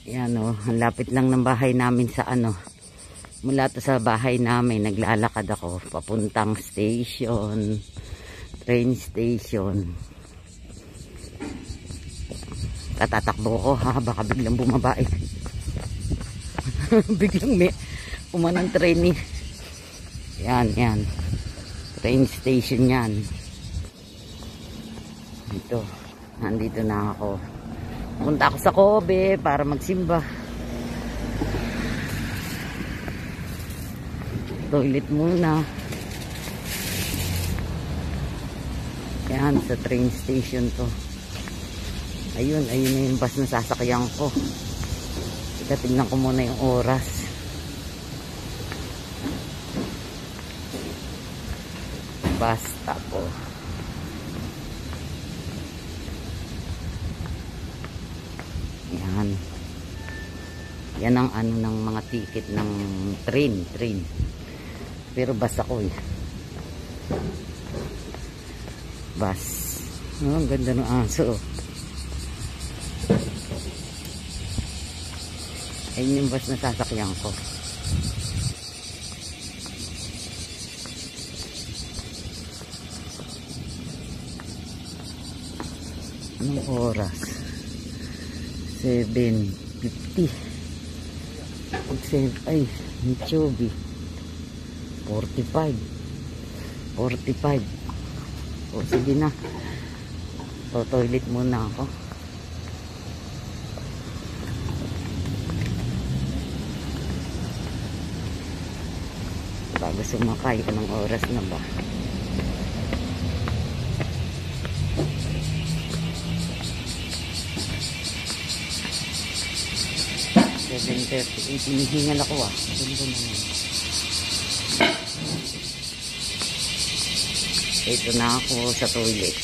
Yan o, ang lapit lang ng bahay namin sa ano. Mula to sa bahay namin, naglalakad ako papuntang station, train station. Tatatakbo ko ha, baka biglang bumaba eh. Biglang may umanang train eh. Yan, yan. Train station yan. Dito, nandito na ako. Punta ako sa Kobe para magsimba. Toilet muna. Yan, sa train station to. Ayun, ayun na yung bus na sasakyan ko. Ika, tingnan ko muna yung oras. Bus stop po. Yan. Yan ang ano ng mga ticket ng train. Pero bus ako eh. Bus. Oh, ang ganda ng aso. Ayun yung bus na sasakyan ko. Anong oras? 7:50. Ay, Michobi. 45. O sige na. O, toilet muna ako. Bago sumakay, anong oras na ba? Hinihingal ako ah. Ganda naman. Ito na ako sa toilet.